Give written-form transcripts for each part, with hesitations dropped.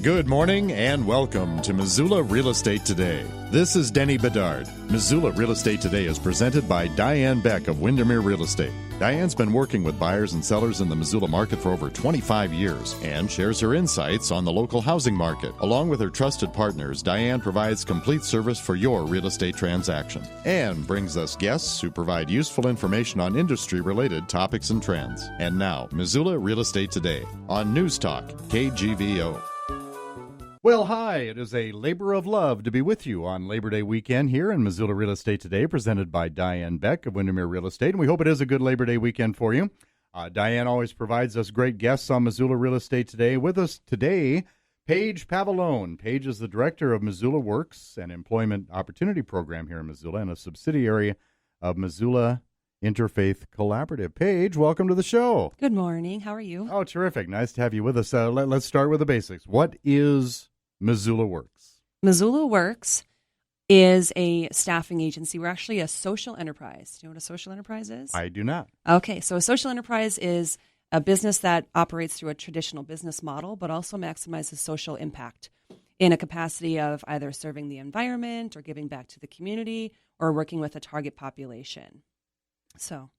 Good morning and welcome to Missoula Real Estate Today. This is Denny Bedard. Missoula Real Estate Today is presented by Diane Beck of Windermere Real Estate. Diane's been working with buyers and sellers in the Missoula market for over 25 years and shares her insights on the local housing market. Along with her trusted partners, Diane provides complete service for your real estate transaction and brings us guests who provide useful information on industry-related topics and trends. And now, Missoula Real Estate Today on News Talk, KGVO. Well, hi, it is a labor of love to be with you on Labor Day weekend here in Missoula Real Estate Today, presented by Diane Beck of Windermere Real Estate, and we hope it is a good Labor Day weekend for you. Diane always provides us great guests on Missoula Real Estate Today. With us today, Paige Pavalone. Paige is the director of Missoula Works, an employment opportunity program here in Missoula and a subsidiary of Missoula Interfaith Collaborative. Paige, welcome to the show. Good morning. How are you? Oh, terrific. Nice to have you with us. Let's start with the basics. What is Missoula Works? Missoula Works is a staffing agency. We're actually a social enterprise. Do you know what a social enterprise is? I do not. Okay, so a social enterprise is a business that operates through a traditional business model, but also maximizes social impact in a capacity of either serving the environment or giving back to the community or working with a target population. So,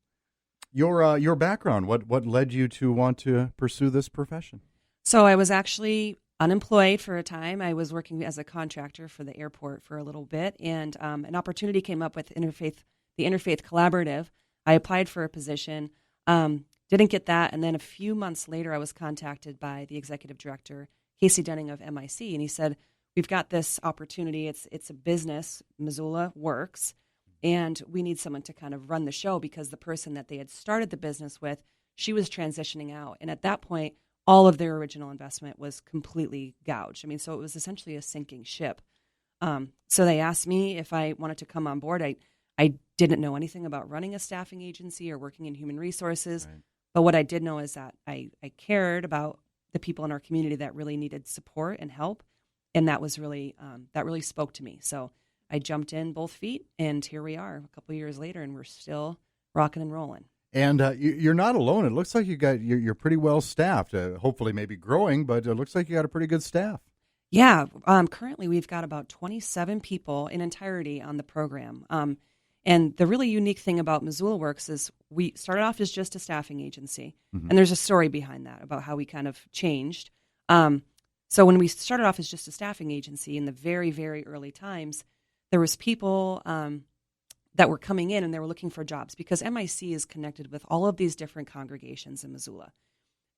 your background, what led you to want to pursue this profession? So I was actually unemployed for a time. I was working as a contractor for the airport for a little bit, and an opportunity came up with the Interfaith Collaborative. I applied for a position, didn't get that, and then a few months later, I was contacted by the executive director, Casey Denning of MIC, and he said, "We've got this opportunity. It's a business, Missoula Works, and we need someone to kind of run the show because the person that they had started the business with, she was transitioning out, and at that point, all of their original investment was completely gouged. I mean, so it was essentially a sinking ship. So they asked me if I wanted to come on board. I didn't know anything about running a staffing agency or working in human resources. Right. But what I did know is that I cared about the people in our community that really needed support and help. And that was really, that really spoke to me. So I jumped in both feet, and here we are a couple of years later, and we're still rocking and rolling. And you're not alone. It looks like you're pretty well staffed. Hopefully, maybe growing, but it looks like you got a pretty good staff. Yeah. Currently, we've got about 27 people in entirety on the program. And the really unique thing about Missoula Works is we started off as just a staffing agency, and there's a story behind that about how we kind of changed. So when we started off as just a staffing agency in the very, very early times, there was people that were coming in and they were looking for jobs because MIC is connected with all of these different congregations in Missoula.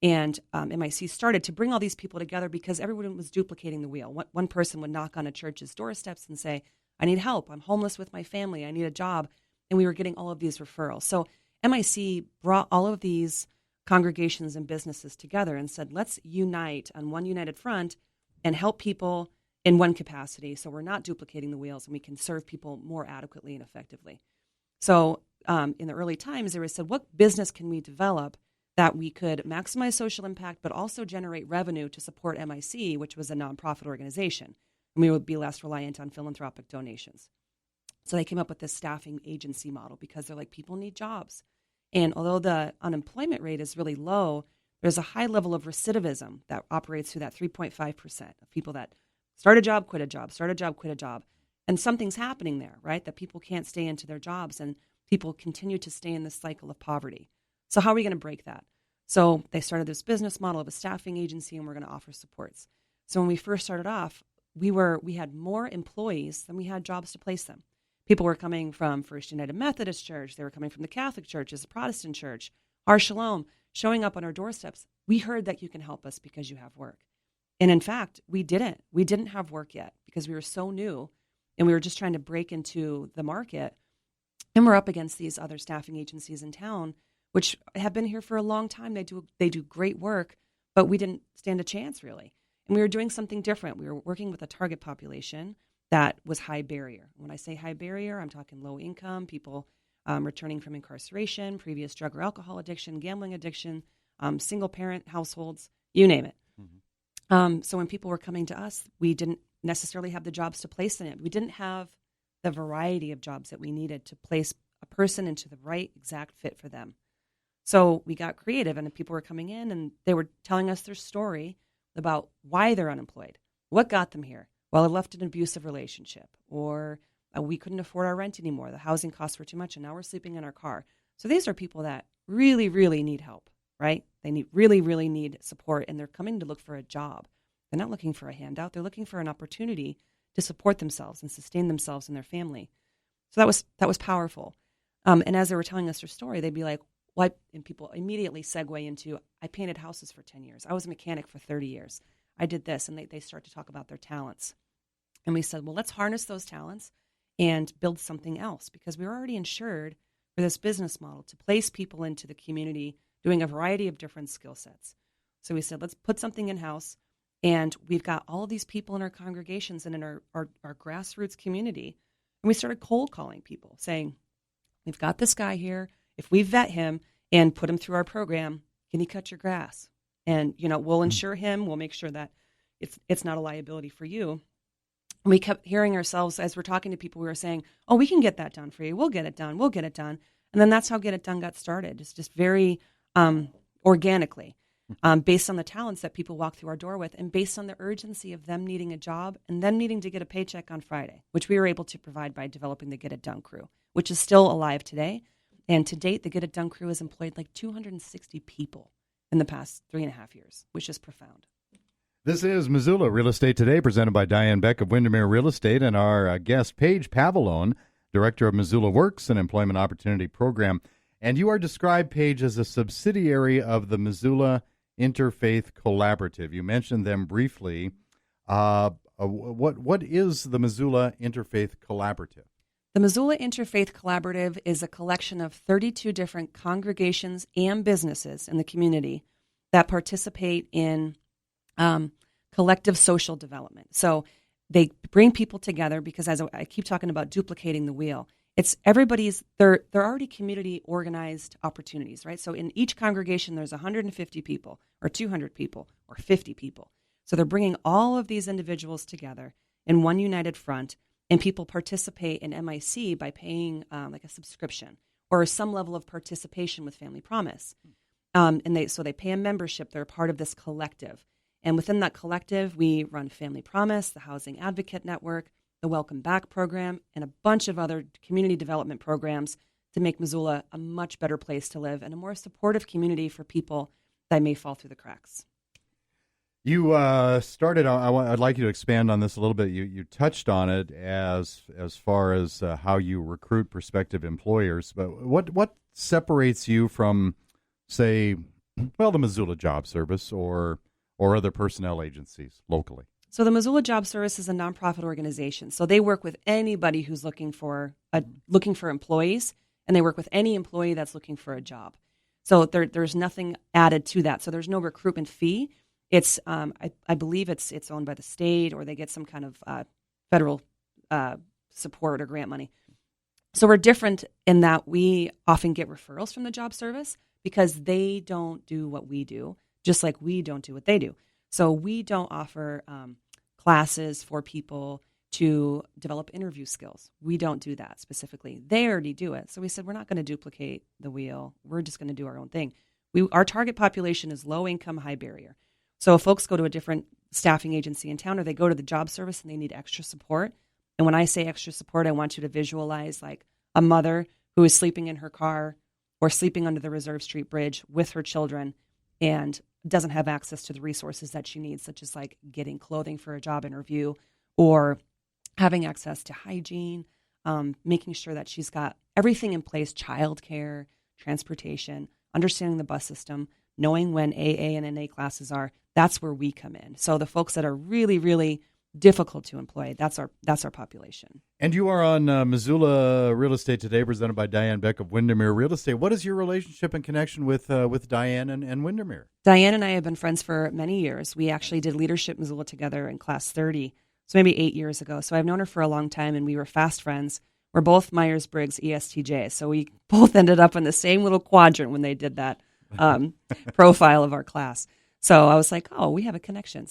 And MIC started to bring all these people together because everyone was duplicating the wheel. One person would knock on a church's doorsteps and say, "I need help. I'm homeless with my family. I need a job." And we were getting all of these referrals. So MIC brought all of these congregations and businesses together and said, let's unite on one united front and help people in one capacity, so we're not duplicating the wheels and we can serve people more adequately and effectively. So in the early times, they were said, what business can we develop that we could maximize social impact but also generate revenue to support MIC, which was a nonprofit organization, and we would be less reliant on philanthropic donations. So they came up with this staffing agency model because they're like, people need jobs. And although the unemployment rate is really low, there's a high level of recidivism that operates through that 3.5% of people that start a job, quit a job, start a job, quit a job. And something's happening there, right? That people can't stay into their jobs and people continue to stay in this cycle of poverty. So how are we going to break that? So they started this business model of a staffing agency and we're going to offer supports. So when we first started off, we had more employees than we had jobs to place them. People were coming from First United Methodist Church. They were coming from the Catholic Churches, the Protestant Church, Har Shalom, showing up on our doorsteps. We heard that you can help us because you have work. And in fact, we didn't. We didn't have work yet because we were so new and we were just trying to break into the market. And we're up against these other staffing agencies in town, which have been here for a long time. They do great work, but we didn't stand a chance really. And we were doing something different. We were working with a target population that was high barrier. When I say high barrier, I'm talking low income, people returning from incarceration, previous drug or alcohol addiction, gambling addiction, single parent households, you name it. So when people were coming to us, we didn't necessarily have the jobs to place in it. We didn't have the variety of jobs that we needed to place a person into the right exact fit for them. So we got creative, and people were coming in and they were telling us their story about why they're unemployed. What got them here? Well, I left an abusive relationship, or we couldn't afford our rent anymore. The housing costs were too much, and now we're sleeping in our car. So these are people that really, really need help, right? They really need support, and they're coming to look for a job. They're not looking for a handout. They're looking for an opportunity to support themselves and sustain themselves and their family. So that was powerful. And as they were telling us their story, they'd be like, "What?" And people immediately segue into, "I painted houses for 10 years. I was a mechanic for 30 years. I did this." And they start to talk about their talents. And we said, well, let's harness those talents and build something else, because we were already insured for this business model to place people into the community doing a variety of different skill sets. So we said, let's put something in-house. And we've got all of these people in our congregations and in our grassroots community. And we started cold calling people saying, we've got this guy here. If we vet him and put him through our program, can he cut your grass? And, we'll insure him. We'll make sure that it's not a liability for you. And we kept hearing ourselves as we're talking to people, we were saying, oh, we can get that done for you. We'll get it done. We'll get it done. And then that's how Get It Done got started. It's just very organically, based on the talents that people walk through our door with, and based on the urgency of them needing a job and them needing to get a paycheck on Friday, which we were able to provide by developing the Get It Done crew, which is still alive today. And to date, the Get It Done crew has employed like 260 people in the past 3.5 years, which is profound. This is Missoula Real Estate Today, presented by Diane Beck of Windermere Real Estate, and our guest, Paige Pavalone, Director of Missoula Works, an employment opportunity program. And you are described, Paige, as a subsidiary of the Missoula Interfaith Collaborative. You mentioned them briefly. What is the Missoula Interfaith Collaborative? The Missoula Interfaith Collaborative is a collection of 32 different congregations and businesses in the community that participate in collective social development. So they bring people together because, as I keep talking about duplicating the wheel, it's everybody's, they're already community organized opportunities, right? So in each congregation, there's 150 people or 200 people or 50 people. So they're bringing all of these individuals together in one united front, and people participate in MIC by paying like a subscription or some level of participation with Family Promise. And they pay a membership. They're part of this collective. And within that collective, we run Family Promise, the Housing Advocate Network, the Welcome Back program, and a bunch of other community development programs to make Missoula a much better place to live and a more supportive community for people that may fall through the cracks. You started. I'd like you to expand on this a little bit. You touched on it as far as how you recruit prospective employers. But what separates you from, say, the Missoula Job Service or other personnel agencies locally? So the Missoula Job Service is a nonprofit organization. So they work with anybody who's looking for employees, and they work with any employee that's looking for a job. So there's nothing added to that. So there's no recruitment fee. It's I believe it's owned by the state, or they get some kind of federal support or grant money. So we're different in that we often get referrals from the job service because they don't do what we do, just like we don't do what they do. So we don't offer classes for people to develop interview skills. We don't do that specifically. They already do it. So we said, we're not going to duplicate the wheel. We're just going to do our own thing. Our target population is low income, high barrier. So if folks go to a different staffing agency in town, or they go to the job service and they need extra support. And when I say extra support, I want you to visualize like a mother who is sleeping in her car or sleeping under the Reserve Street Bridge with her children and doesn't have access to the resources that she needs, such as like getting clothing for a job interview or having access to hygiene, making sure that she's got everything in place, childcare, transportation, understanding the bus system, knowing when AA and NA classes are. That's where we come in. So the folks that are really, really difficult to employ, that's our population. And you are on Missoula Real Estate Today, presented by Diane Beck of Windermere Real Estate. What is your relationship and connection with Diane and Windermere? Diane and I have been friends for many years. We actually did Leadership Missoula together in Class 30, so maybe 8 years ago. So I've known her for a long time, and we were fast friends. We're both Myers-Briggs ESTJ, so we both ended up in the same little quadrant when they did that profile of our class. So I was like, oh, we have a connection.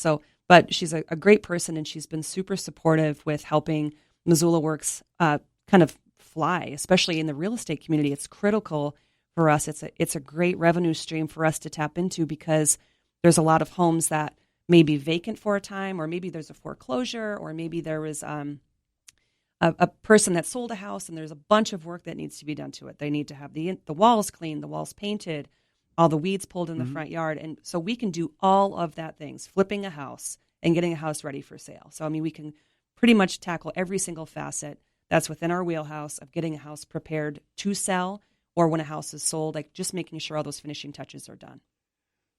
But she's a great person, and she's been super supportive with helping Missoula Works kind of fly, especially in the real estate community. It's critical for us. It's a great revenue stream for us to tap into because there's a lot of homes that maybe vacant for a time, or maybe there's a foreclosure, or maybe there was a person that sold a house and there's a bunch of work that needs to be done to it. They need to have the walls cleaned, the walls painted, all the weeds pulled in the front yard. And so we can do all of that things, flipping a house and getting a house ready for sale. So, I mean, we can pretty much tackle every single facet that's within our wheelhouse of getting a house prepared to sell, or when a house is sold, like just making sure all those finishing touches are done.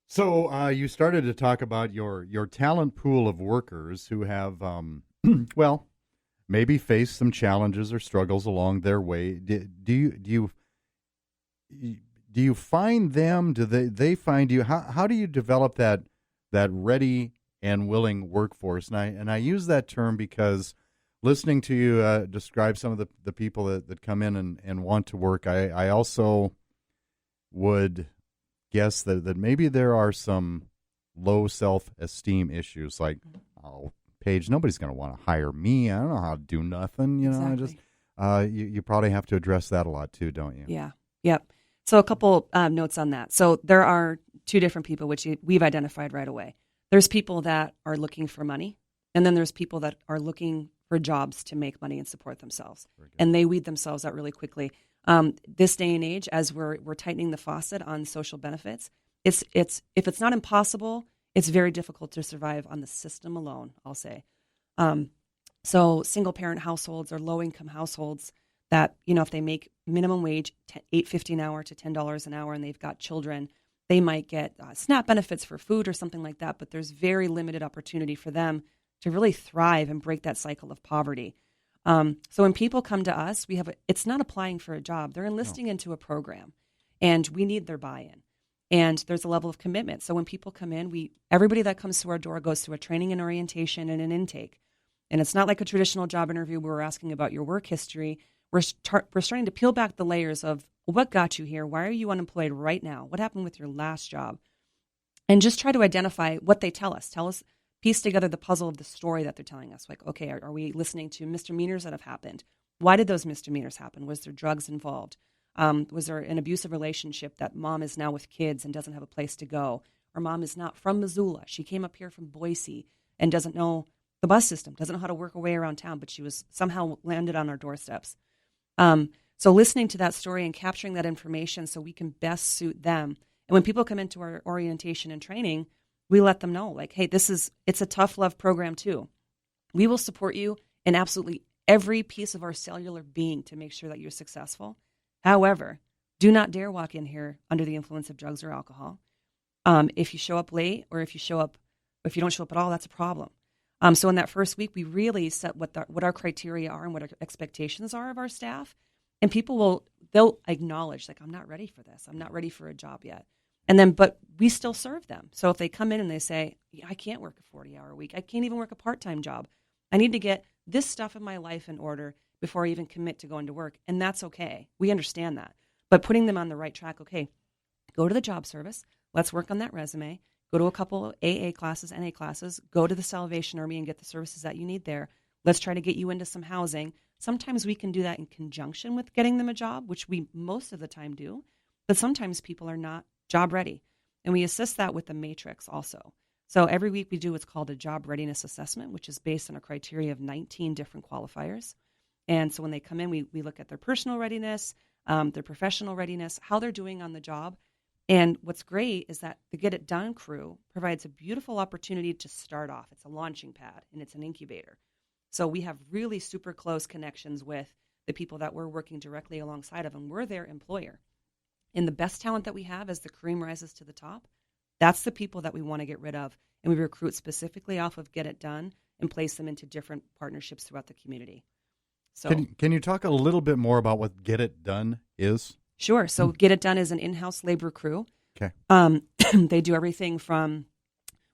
So you started to talk about your talent pool of workers who have, maybe faced some challenges or struggles along their way. Do you find them? Do they find you? How do you develop that ready and willing workforce? And I use that term because listening to you describe some of the people that come in and want to work, I also would guess that maybe there are some low self-esteem issues, like, oh, Paige, nobody's going to want to hire me. I don't know how to do nothing. Exactly. You probably have to address that a lot too, don't you? Yeah. Yep. So a couple notes on that. So there are two different people, which we've identified right away. There's people that are looking for money, and then there's people that are looking for jobs to make money and support themselves. And they weed themselves out really quickly. This day and age, as we're tightening the faucet on social benefits, it's if it's not impossible, it's very difficult to survive on the system alone, I'll say. So single parent households or low income households that, if they make minimum wage, $8.50 an hour to $10 an hour, and they've got children, they might get SNAP benefits for food or something like that, but there's very limited opportunity for them to really thrive and break that cycle of poverty. So when people come to us, it's not applying for a job. They're enlisting into a program, and we need their buy-in. And there's a level of commitment. So when people come in, everybody that comes to our door goes through a training and orientation and an intake. And it's not like a traditional job interview where we're asking about your work history. We're starting to peel back the layers of what got you here. Why are you unemployed right now? What happened with your last job? And just try to identify what they tell us. Piece together the puzzle of the story that they're telling us. Like, okay, are we listening to misdemeanors that have happened? Why did those misdemeanors happen? Was there drugs involved? Was there an abusive relationship that mom is now with kids and doesn't have a place to go? Or mom is not from Missoula. She came up here from Boise and doesn't know the bus system, doesn't know how to work her way around town, but she was somehow landed on our doorsteps. So listening to that story and capturing that information so we can best suit them. And when people come into our orientation and training, we let them know, like, hey, it's a tough love program too. We will support you in absolutely every piece of our cellular being to make sure that you're successful. However, do not dare walk in here under the influence of drugs or alcohol. If you show up late, or if you don't show up at all, that's a problem. So in that first week, we really set what our criteria are and what our expectations are of our staff. And people they'll acknowledge, like, I'm not ready for this. I'm not ready for a job yet. But we still serve them. So if they come in and they say, I can't work a 40-hour week. I can't even work a part-time job. I need to get this stuff in my life in order before I even commit to going to work. And that's okay. We understand that. But putting them on the right track, okay, go to the job service. Let's work on that resume. Go to a couple AA classes, NA classes. Go to the Salvation Army and get the services that you need there. Let's try to get you into some housing. Sometimes we can do that in conjunction with getting them a job, which we most of the time do. But sometimes people are not job ready. And we assist that with the matrix also. So every week we do what's called a job readiness assessment, which is based on a criteria of 19 different qualifiers. And so when they come in, we look at their personal readiness, their professional readiness, how they're doing on the job. And what's great is that the Get It Done crew provides a beautiful opportunity to start off. It's a launching pad and it's an incubator. So we have really super close connections with the people that we're working directly alongside of, and we're their employer. And the best talent that we have as the cream rises to the top, that's the people that we want to get rid of. And we recruit specifically off of Get It Done and place them into different partnerships throughout the community. So, can you talk a little bit more about what Get It Done is? Sure. So Get It Done is an in-house labor crew. Okay. They do everything from,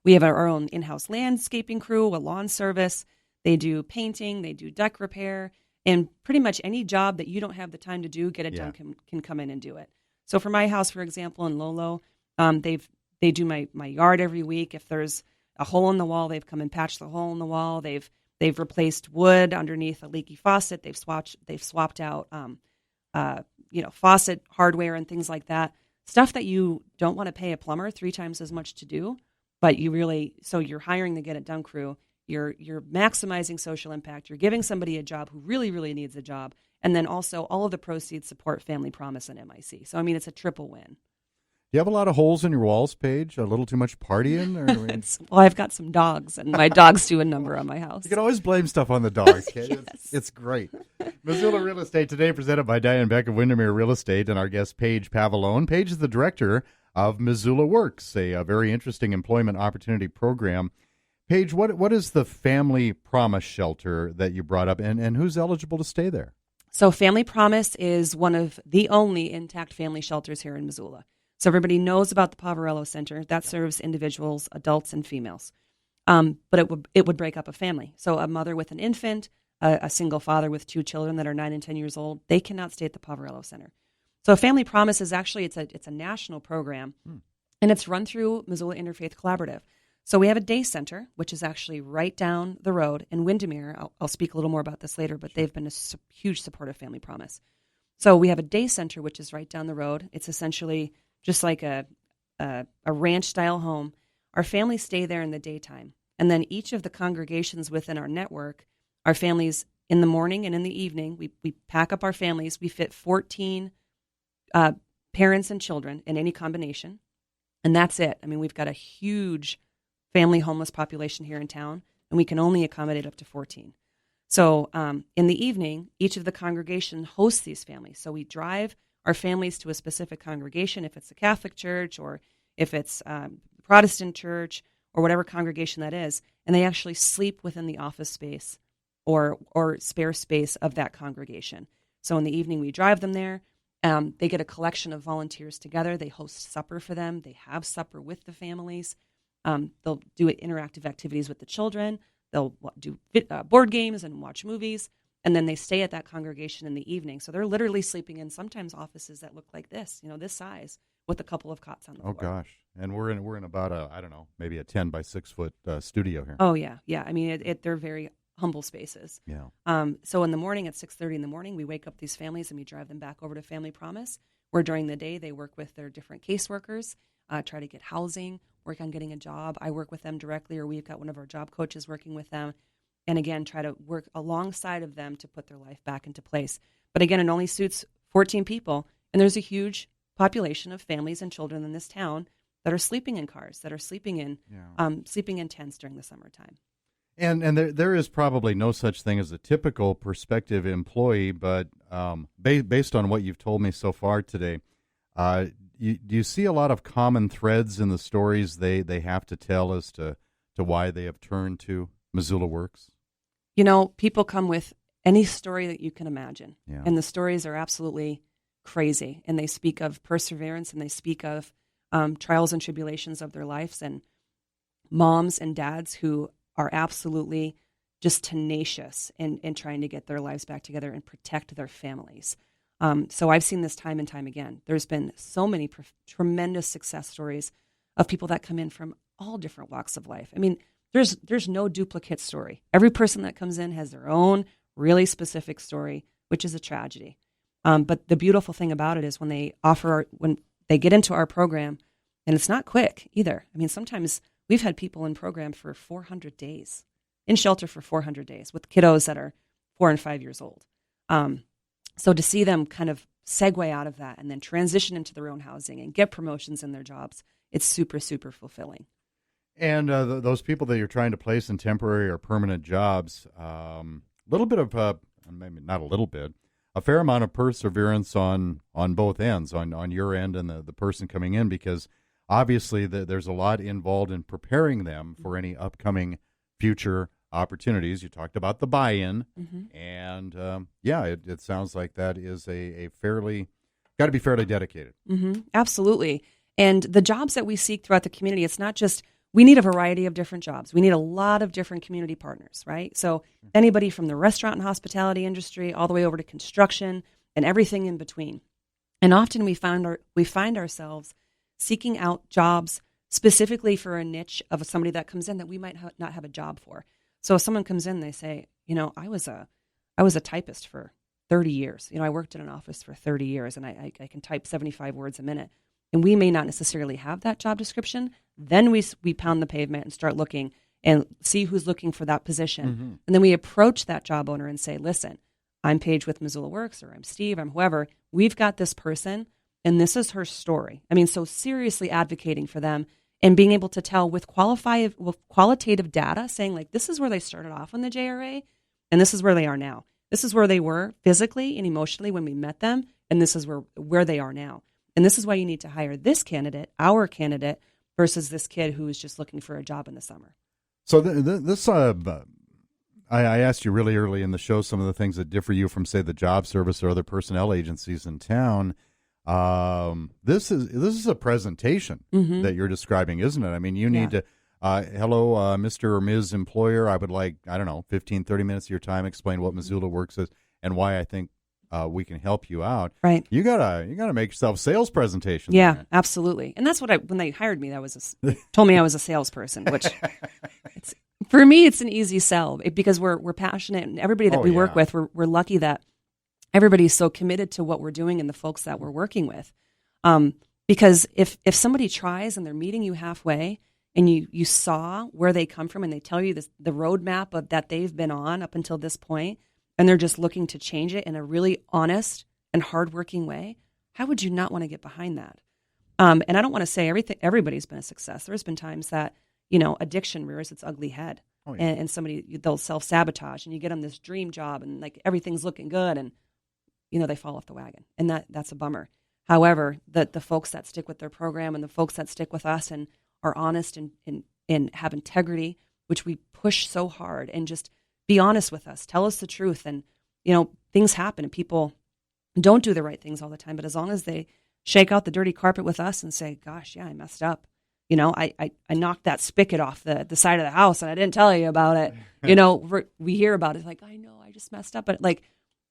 we have our own in-house landscaping crew, a lawn service. They do painting, they do deck repair, and pretty much any job that you don't have the time to do, Get It Done can come in and do it. So for my house, for example, in Lolo, they do my yard every week. If there's a hole in the wall, they've come and patched the hole in the wall. They've replaced wood underneath a leaky faucet. They've swapped out faucet hardware and things like that. Stuff that you don't want to pay a plumber 3 times as much to do. but so you're hiring the Get It Done crew. You're maximizing social impact. You're giving somebody a job who really, really needs a job. And then also all of the proceeds support Family Promise and MIC. So, I mean, it's a triple win. You have a lot of holes in your walls, Paige? A little too much partying? Or... Well, I've got some dogs, and my dogs do a number on my house. You can always blame stuff on the dogs. Okay? Yes. It's great. Missoula Real Estate today presented by Diane Beck of Windermere Real Estate and our guest Paige Pavalone. Paige is the director of Missoula Works, a very interesting employment opportunity program. Paige, what is the Family Promise shelter that you brought up, and who's eligible to stay there? So Family Promise is one of the only intact family shelters here in Missoula. So everybody knows about the Pavarello Center. That serves individuals, adults, and females. But it would break up a family. So a mother with an infant, a single father with 2 children that are 9 and 10 years old, they cannot stay at the Pavarello Center. So Family Promise is actually, it's a national program, and it's run through Missoula Interfaith Collaborative. So we have a day center, which is actually right down the road in Windermere. I'll speak a little more about this later, but they've been a huge supporter of Family Promise. So we have a day center, which is right down the road. It's essentially just like a ranch-style home. Our families stay there in the daytime. And then each of the congregations within our network, our families in the morning and in the evening, we pack up our families. We fit 14 parents and children in any combination. And that's it. I mean, we've got a huge family homeless population here in town, and we can only accommodate up to 14. So in the evening, each of the congregation hosts these families. So we drive our families to a specific congregation, if it's a Catholic church or if it's Protestant church or whatever congregation that is, and they actually sleep within the office space or spare space of that congregation. So in the evening, we drive them there. They get a collection of volunteers together. They host supper for them. They have supper with the families. They'll do interactive activities with the children. They'll do board games and watch movies. And then they stay at that congregation in the evening. So they're literally sleeping in sometimes offices that look like this, this size, with a couple of cots on the floor. Oh gosh! And we're in about maybe a 10 by 6 foot studio here. Oh yeah. I mean, they're very humble spaces. Yeah. So in the morning at 6:30 in the morning, we wake up these families and we drive them back over to Family Promise, where during the day they work with their different caseworkers, try to get housing, work on getting a job. I work with them directly, or we've got one of our job coaches working with them. And again, try to work alongside of them to put their life back into place. But again, it only suits 14 people. And there's a huge population of families and children in this town that are sleeping in cars, that are sleeping in tents during the summertime. And there is probably no such thing as a typical prospective employee, but based on what you've told me so far today, do you see a lot of common threads in the stories they have to tell as to why they have turned to Missoula Works? People come with any story that you can imagine. Yeah. And the stories are absolutely crazy. And they speak of perseverance, and they speak of trials and tribulations of their lives, and moms and dads who are absolutely just tenacious in trying to get their lives back together and protect their families. So I've seen this time and time again. There's been so many tremendous success stories of people that come in from all different walks of life. I mean, there's no duplicate story. Every person that comes in has their own really specific story, which is a tragedy. But the beautiful thing about it is when they get into our program, and it's not quick either. I mean, sometimes we've had people in program for 400 days, in shelter for 400 days with kiddos that are 4 and 5 years old. So to see them kind of segue out of that and then transition into their own housing and get promotions in their jobs, it's super, super fulfilling. And those people that you're trying to place in temporary or permanent jobs, little bit of, maybe not a little bit, a fair amount of perseverance on both ends, on your end and the person coming in, because obviously there's a lot involved in preparing them for any upcoming future opportunities. You talked about the buy-in, and it sounds like that is a fairly, got to be fairly dedicated. Mm-hmm. Absolutely. And the jobs that we seek throughout the community, it's not just, we need a variety of different jobs. We need a lot of different community partners, right? So anybody from the restaurant and hospitality industry all the way over to construction and everything in between. And often we find ourselves seeking out jobs specifically for a niche of somebody that comes in that we might not have a job for. So if someone comes in, they say, I was a typist for 30 years. I worked in an office for 30 years, and I can type 75 words a minute. and we may not necessarily have that job description, then we pound the pavement and start looking and see who's looking for that position. Mm-hmm. And then we approach that job owner and say, listen, I'm Paige with Missoula Works, or I'm Steve, I'm whoever. We've got this person, and this is her story. I mean, so seriously advocating for them and being able to tell with qualitative data, saying like, this is where they started off on the JRA, and this is where they are now. This is where they were physically and emotionally when we met them, and this is where they are now. And this is why you need to hire this candidate, our candidate, versus this kid who is just looking for a job in the summer. So this, I asked you really early in the show some of the things that differ you from, say, the job service or other personnel agencies in town. This is a presentation that you're describing, isn't it? I mean, you need to, hello, Mr. or Ms. Employer, I would like, 15, 30 minutes of your time, explain what Missoula Works is and why I think we can help you out. Right. You gotta make yourself a sales presentation. Yeah, there. Absolutely. And that's what when they hired me, told me I was a salesperson, which for me, it's an easy sell because we're passionate, and everybody that we work with, we're lucky that everybody's so committed to what we're doing and the folks that we're working with. Because if somebody tries and they're meeting you halfway and you saw where they come from and they tell you the roadmap of that they've been on up until this point, and they're just looking to change it in a really honest and hardworking way, how would you not want to get behind that? And I don't want to say everybody's been a success. There's been times that, addiction rears its ugly head. Oh, yeah. And they'll self-sabotage, and you get them this dream job and like everything's looking good, and they fall off the wagon, and that's a bummer. However, the folks that stick with their program and the folks that stick with us and are honest and have integrity, which we push so hard, and just be honest with us, tell us the truth. And, things happen and people don't do the right things all the time. But as long as they shake out the dirty carpet with us and say, gosh, yeah, I messed up. I knocked that spigot off the side of the house and I didn't tell you about it. We hear about it like, I know, I just messed up.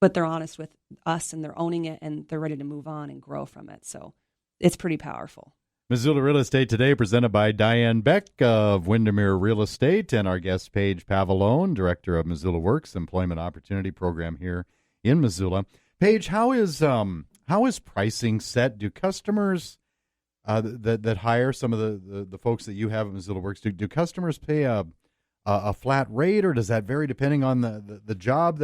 But they're honest with us and they're owning it and they're ready to move on and grow from it. So it's pretty powerful. Missoula Real Estate today, presented by Diane Beck of Windermere Real Estate, and our guest Paige Pavalone, director of Missoula Works Employment Opportunity Program here in Missoula. Paige, how is pricing set? Do customers that hire some of the folks that you have at Missoula Works, do customers pay a flat rate, or does that vary depending on the job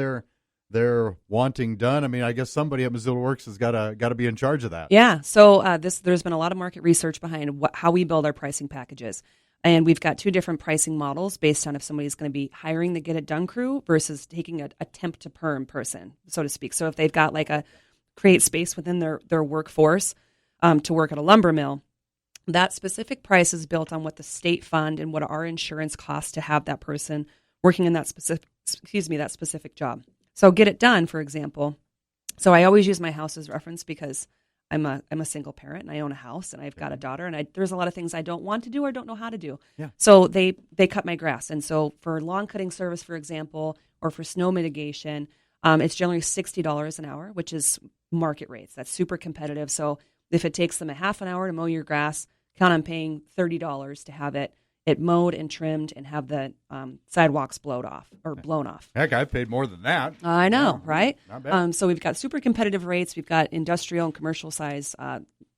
they're wanting done? I mean, I guess somebody at Missoula Works has got to be in charge of that. Yeah. So there's been a lot of market research behind how we build our pricing packages, and we've got two different pricing models based on if somebody's going to be hiring the get it done crew versus taking a temp to perm person, so to speak. So if they've got like a create space within their workforce to work at a lumber mill, that specific price is built on what the state fund and what our insurance costs to have that person working in that specific job. So get it done, for example. So I always use my house as reference because I'm a single parent and I own a house and I've got a daughter, and there's a lot of things I don't want to do or don't know how to do. Yeah. So they cut my grass. And so for lawn cutting service, for example, or for snow mitigation, it's generally $60 an hour, which is market rates. That's super competitive. So if it takes them a half an hour to mow your grass, count on paying $30 to have it mowed and trimmed and have the sidewalks blown off. Heck, I've paid more than that. I know, right? Not bad. So we've got super competitive rates. We've got industrial and commercial size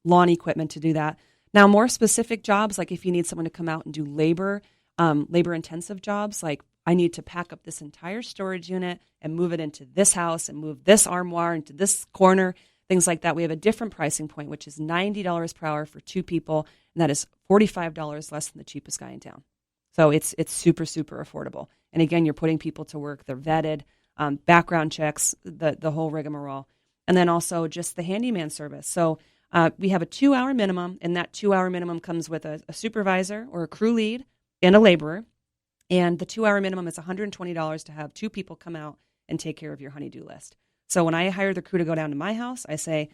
lawn equipment to do that. Now, more specific jobs, like if you need someone to come out and do labor intensive jobs, like I need to pack up this entire storage unit and move it into this house and move this armoire into this corner, things like that. We have a different pricing point, which is $90 per hour for two people, and that is $45 less than the cheapest guy in town. So it's super, super affordable. And again, you're putting people to work. They're vetted, background checks, the whole rigmarole. And then also just the handyman service. So we have a 2-hour minimum, and that 2-hour minimum comes with a supervisor or a crew lead and a laborer. And the 2-hour minimum is $120 to have two people come out and take care of your honey-do list. So when I hire the crew to go down to my house, I say,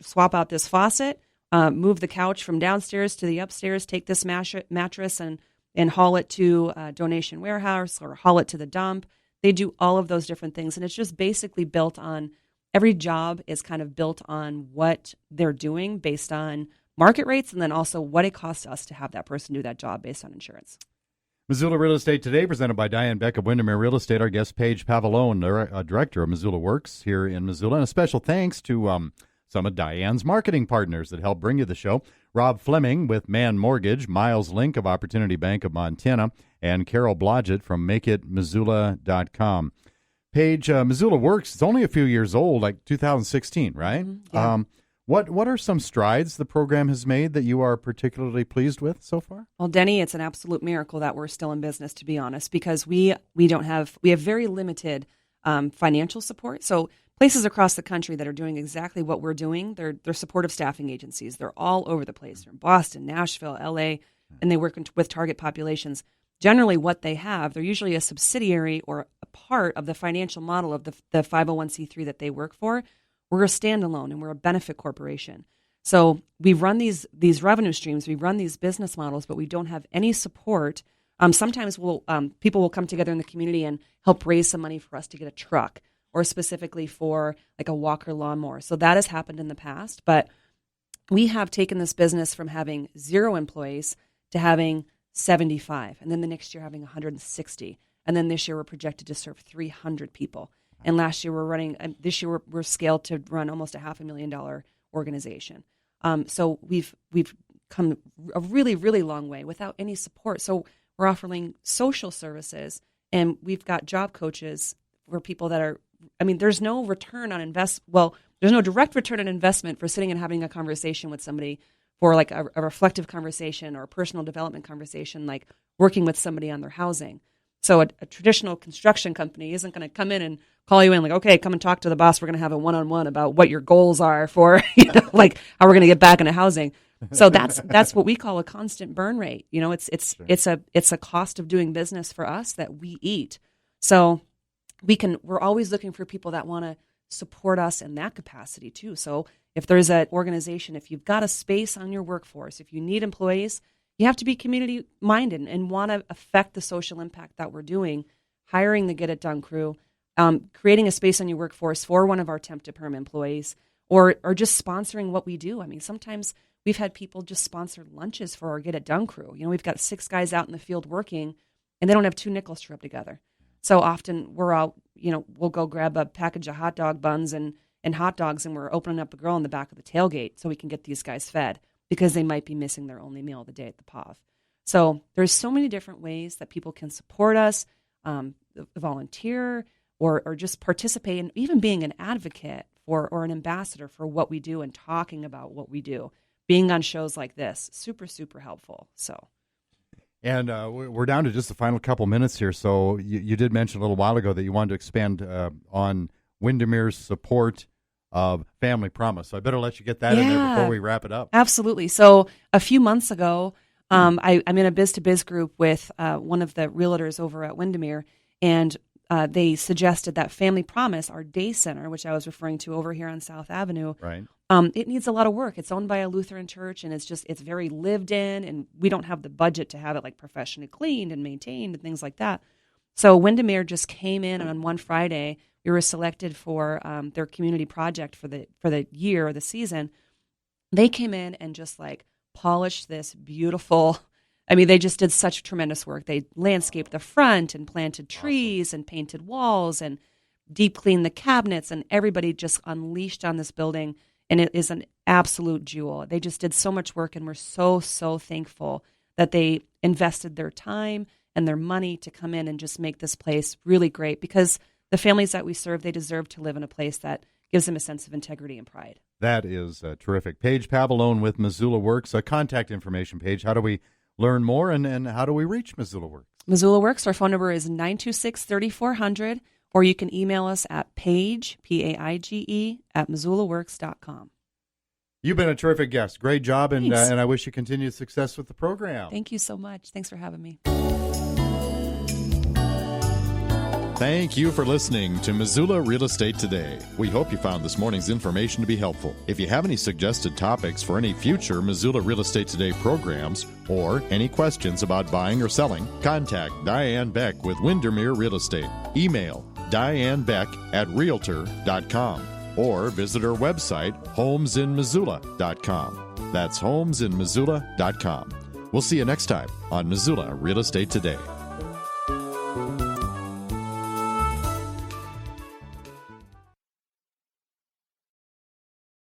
swap out this faucet, move the couch from downstairs to the upstairs, take this mattress and haul it to a donation warehouse or haul it to the dump. They do all of those different things. And it's just basically built on, every job is kind of built on what they're doing based on market rates, and then also what it costs us to have that person do that job based on insurance. Missoula Real Estate today, presented by Diane Beck of Windermere Real Estate. Our guest, Paige Pavalone, director of Missoula Works here in Missoula. And a special thanks to some of Diane's marketing partners that help bring you the show. Rob Fleming with Man Mortgage, Miles Link of Opportunity Bank of Montana, and Carol Blodgett from MakeItMissoula.com. Paige, Missoula Works, it's only a few years old, like 2016, right? Mm-hmm. Yeah. What are some strides the program has made that you are particularly pleased with so far? Well, Denny, it's an absolute miracle that we're still in business, to be honest, because we have very limited financial support. So places across the country that are doing exactly what we're doing, they're supportive staffing agencies. They're all over the place. They're in Boston, Nashville, LA, and they work with target populations. Generally, what they have, they're usually a subsidiary or a part of the financial model of the 501c3 that they work for. We're a standalone and we're a benefit corporation. So we run these revenue streams, we run these business models, but we don't have any support. Sometimes people will come together in the community and help raise some money for us to get a truck, or specifically for like a walker lawnmower. So that has happened in the past, but we have taken this business from having 0 employees to having 75, and then the next year having 160, and then this year we're projected to serve 300 people. And last year this year we're scaled to run almost a $500,000 organization. So we've come a really, really long way without any support. So we're offering social services, and we've got job coaches for people that are, there's no return on there's no direct return on investment for sitting and having a conversation with somebody, for like a reflective conversation or a personal development conversation, like working with somebody on their housing. So a traditional construction company isn't going to come in and call you in like, okay, come and talk to the boss. We're going to have a one-on-one about what your goals are for, like how we're going to get back into housing. So that's what we call a constant burn rate. It's a cost of doing business for us that we eat. So we're always looking for people that want to support us in that capacity too. So if there's an organization, if you've got a space on your workforce, if you need employees, you have to be community minded and want to affect the social impact that we're doing, hiring the Get It Done crew, creating a space on your workforce for one of our temp to perm employees, or just sponsoring what we do. Sometimes we've had people just sponsor lunches for our Get It Done crew. We've got 6 guys out in the field working, and they don't have 2 nickels to rub together. So often we're out, we'll go grab a package of hot dog buns and hot dogs, and we're opening up a grill in the back of the tailgate so we can get these guys fed, because they might be missing their only meal of the day at the POV. So there's so many different ways that people can support us, volunteer, or just participate in even being an advocate or an ambassador for what we do and talking about what we do. Being on shows like this, super, super helpful. So. And we're down to just the final couple minutes here. So you did mention a little while ago that you wanted to expand on Windermere's support of Family Promise. So I better let you get that in there before we wrap it up. Absolutely. So a few months ago, I'm in a biz-to-biz group with one of the realtors over at Windermere, and they suggested that Family Promise, our day center, which I was referring to over here on South Avenue, right. It needs a lot of work. It's owned by a Lutheran church, and it's very lived in, and we don't have the budget to have it like professionally cleaned and maintained and things like that. So Windermere just came in, and on one Friday, we were selected for their community project for the year or the season. They came in and just like polished this beautiful. They just did such tremendous work. They landscaped the front and planted trees and painted walls and deep cleaned the cabinets, and everybody just unleashed on this building. And it is an absolute jewel. They just did so much work, and we're so, so thankful that they invested their time and their money to come in and just make this place really great, because the families that we serve, they deserve to live in a place that gives them a sense of integrity and pride. That is terrific. Paige Pavalone with Missoula Works. Contact information, Paige. How do we learn more, and how do we reach Missoula Works? Missoula Works, our phone number is 926-3400, or you can email us at Paige, Paige, at MissoulaWorks.com. You've been a terrific guest. Great job, and I wish you continued success with the program. Thank you so much. Thanks for having me. Thank you for listening to Missoula Real Estate Today. We hope you found this morning's information to be helpful. If you have any suggested topics for any future Missoula Real Estate Today programs, or any questions about buying or selling, contact Diane Beck with Windermere Real Estate. Email dianebeck@realtor.com, or visit her website, homesinmissoula.com. That's homesinmissoula.com. We'll see you next time on Missoula Real Estate Today.